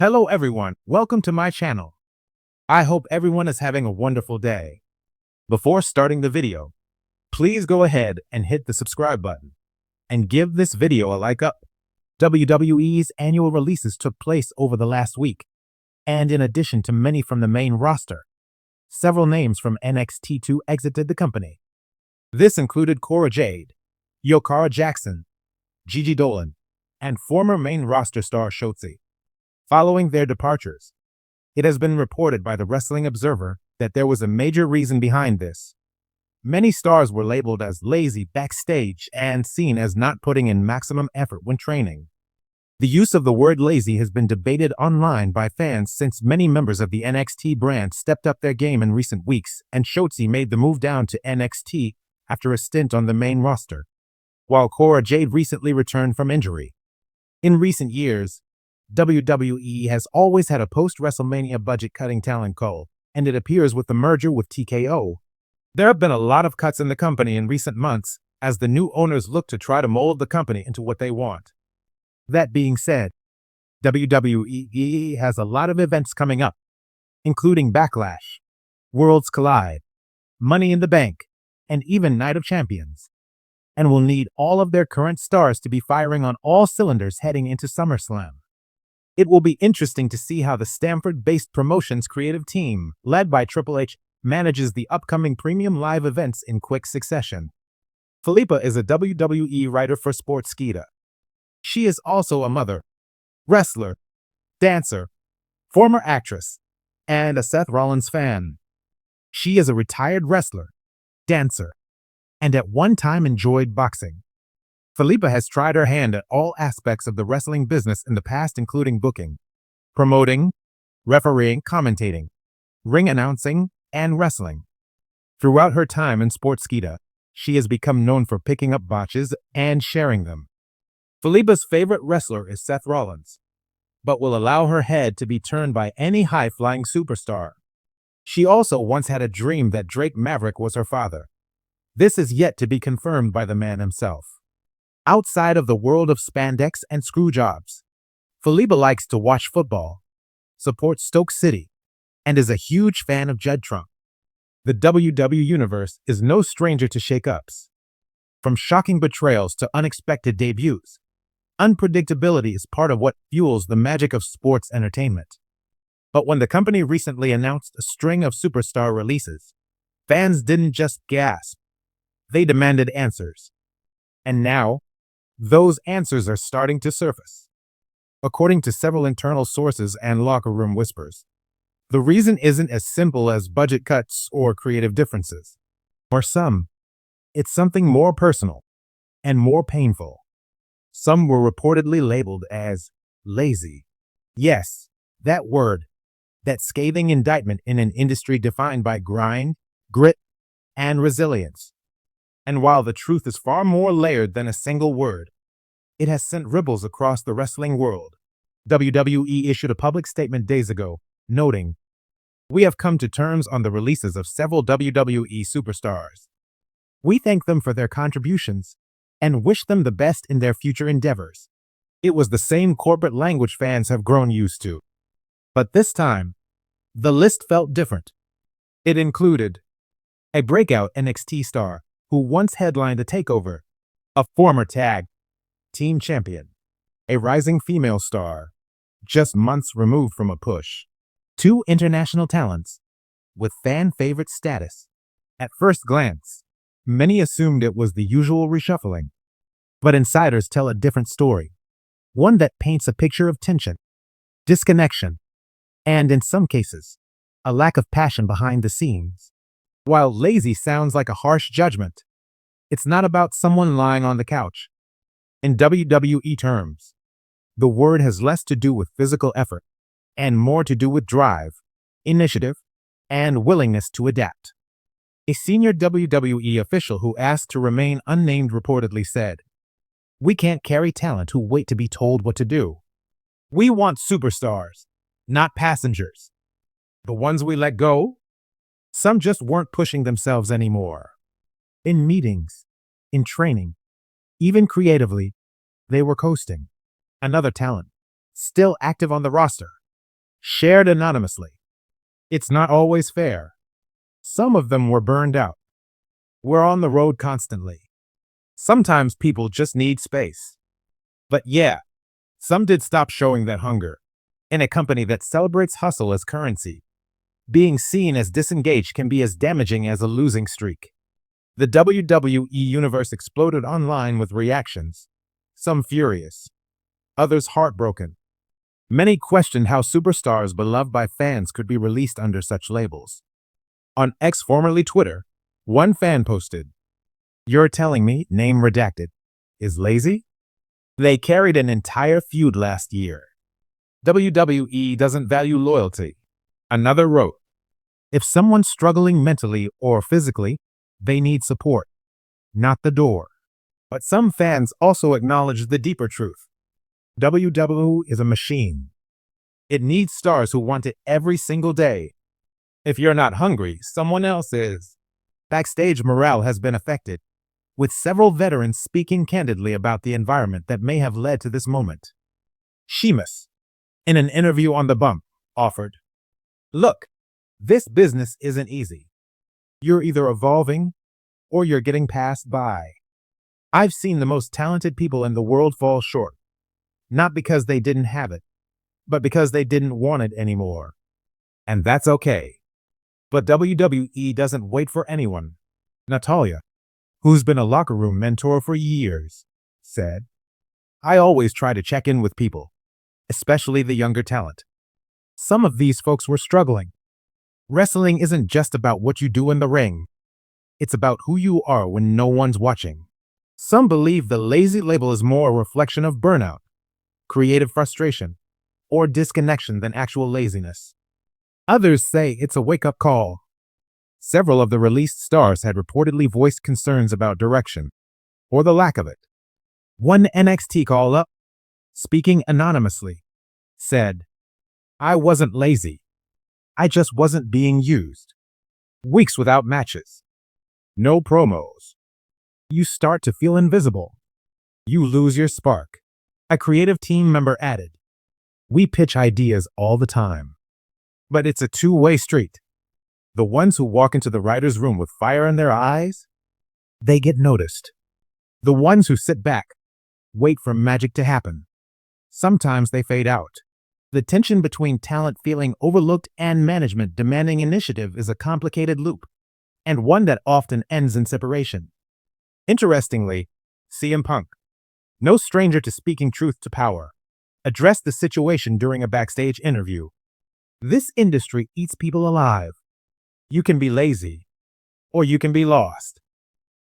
Hello everyone, welcome to my channel. I hope everyone is having a wonderful day. Before starting the video, please go ahead and hit the subscribe button and give this video a like up. WWE's annual releases took place over the last week, and in addition to many from the main roster, several names from NXT2 exited the company. This included Cora Jade, Yokara Jackson, Gigi Dolan, and former main roster star Shotzi. Following their departures, it has been reported by the Wrestling Observer that there was a major reason behind this. Many stars were labeled as lazy backstage and seen as not putting in maximum effort when training. The use of the word lazy has been debated online by fans since many members of the NXT brand stepped up their game in recent weeks, and Shotzi made the move down to NXT after a stint on the main roster, while Cora Jade recently returned from injury. In recent years, WWE has always had a post-WrestleMania budget-cutting talent goal, and it appears with the merger with TKO. There have been a lot of cuts in the company in recent months as the new owners look to try to mold the company into what they want. That being said, WWE has a lot of events coming up, including Backlash, Worlds Collide, Money in the Bank, and even Night of Champions, and will need all of their current stars to be firing on all cylinders heading into SummerSlam. It will be interesting to see how the Stamford-based promotions creative team, led by Triple H, manages the upcoming premium live events in quick succession. Philippa is a WWE writer for Sportskeeda. She is also a mother, wrestler, dancer, former actress, and a Seth Rollins fan. She is a retired wrestler, dancer, and at one time enjoyed boxing. Philippa has tried her hand at all aspects of the wrestling business in the past, including booking, promoting, refereeing, commentating, ring announcing, and wrestling. Throughout her time in Sportskeeda, she has become known for picking up botches and sharing them. Philippa's favorite wrestler is Seth Rollins, but will allow her head to be turned by any high-flying superstar. She also once had a dream that Drake Maverick was her father. This is yet to be confirmed by the man himself. Outside of the world of spandex and screw jobs, Philippa likes to watch football, supports Stoke City, and is a huge fan of Judd Trump. The WWE Universe is no stranger to shakeups. From shocking betrayals to unexpected debuts, unpredictability is part of what fuels the magic of sports entertainment. But when the company recently announced a string of superstar releases, fans didn't just gasp, they demanded answers. And now, those answers are starting to surface. According to several internal sources and locker room whispers, the reason isn't as simple as budget cuts or creative differences. For some, it's something more personal and more painful. Some were reportedly labeled as lazy. Yes, that word, that scathing indictment in an industry defined by grind, grit, and resilience. And while the truth is far more layered than a single word, it has sent ripples across the wrestling world. WWE issued a public statement days ago, noting, "We have come to terms on the releases of several WWE superstars. We thank them for their contributions and wish them the best in their future endeavors." It was the same corporate language fans have grown used to. But this time, the list felt different. It included a breakout NXT star who once headlined a takeover, a former tag team champion, a rising female star, just months removed from a push, two international talents with fan favorite status. At first glance, many assumed it was the usual reshuffling, but insiders tell a different story, one that paints a picture of tension, disconnection, and in some cases, a lack of passion behind the scenes. While lazy sounds like a harsh judgment, it's not about someone lying on the couch. In WWE terms, the word has less to do with physical effort and more to do with drive, initiative, and willingness to adapt. A senior WWE official who asked to remain unnamed reportedly said, "We can't carry talent who wait to be told what to do. We want superstars, not passengers. The ones we let go, some just weren't pushing themselves anymore." In meetings, in training, even creatively, they were coasting. Another talent, still active on the roster, shared anonymously. It's not always fair. Some of them were burned out. We're on the road constantly. Sometimes people just need space. But yeah, some did stop showing that hunger. In a company that celebrates hustle as currency, being seen as disengaged can be as damaging as a losing streak. The WWE universe exploded online with reactions, some furious, others heartbroken. Many questioned how superstars beloved by fans could be released under such labels. On X, formerly Twitter, one fan posted, "You're telling me, name redacted, is lazy? They carried an entire feud last year. WWE doesn't value loyalty." Another wrote, "If someone's struggling mentally or physically, they need support, not the door." But some fans also acknowledged the deeper truth. WWE is a machine. It needs stars who want it every single day. If you're not hungry, someone else is. Backstage morale has been affected, with several veterans speaking candidly about the environment that may have led to this moment. Sheamus, in an interview on The Bump, offered, "Look, this business isn't easy. You're either evolving or you're getting passed by. I've seen the most talented people in the world fall short, not because they didn't have it, but because they didn't want it anymore. And that's okay." But WWE doesn't wait for anyone. Natalia, who's been a locker room mentor for years, said, "I always try to check in with people, especially the younger talent. Some of these folks were struggling. Wrestling isn't just about what you do in the ring. It's about who you are when no one's watching." Some believe the lazy label is more a reflection of burnout, creative frustration, or disconnection than actual laziness. Others say it's a wake-up call. Several of the released stars had reportedly voiced concerns about direction, or the lack of it. One NXT call-up, speaking anonymously, said, "I wasn't lazy. I just wasn't being used. Weeks without matches. No promos. You start to feel invisible. You lose your spark." A creative team member added, "We pitch ideas all the time. But it's a two-way street. The ones who walk into the writer's room with fire in their eyes, they get noticed. The ones who sit back, wait for magic to happen, sometimes they fade out." The tension between talent feeling overlooked and management demanding initiative is a complicated loop, and one that often ends in separation. Interestingly, CM Punk, no stranger to speaking truth to power, addressed the situation during a backstage interview. "This industry eats people alive. You can be lazy, or you can be lost.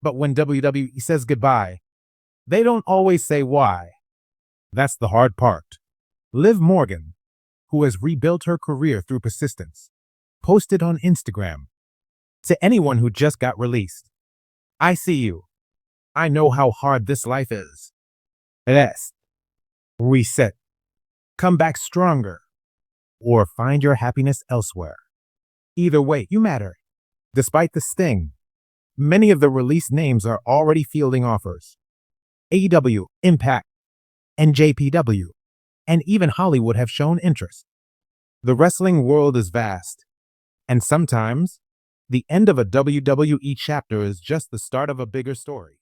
But when WWE says goodbye, they don't always say why. That's the hard part." Liv Morgan, who has rebuilt her career through persistence, posted on Instagram, "To anyone who just got released, I see you. I know how hard this life is. Rest, reset, come back stronger, or find your happiness elsewhere. Either way, you matter." Despite the sting, many of the released names are already fielding offers. AEW, Impact, and JPW, and even Hollywood have shown interest. The wrestling world is vast, and sometimes the end of a WWE chapter is just the start of a bigger story.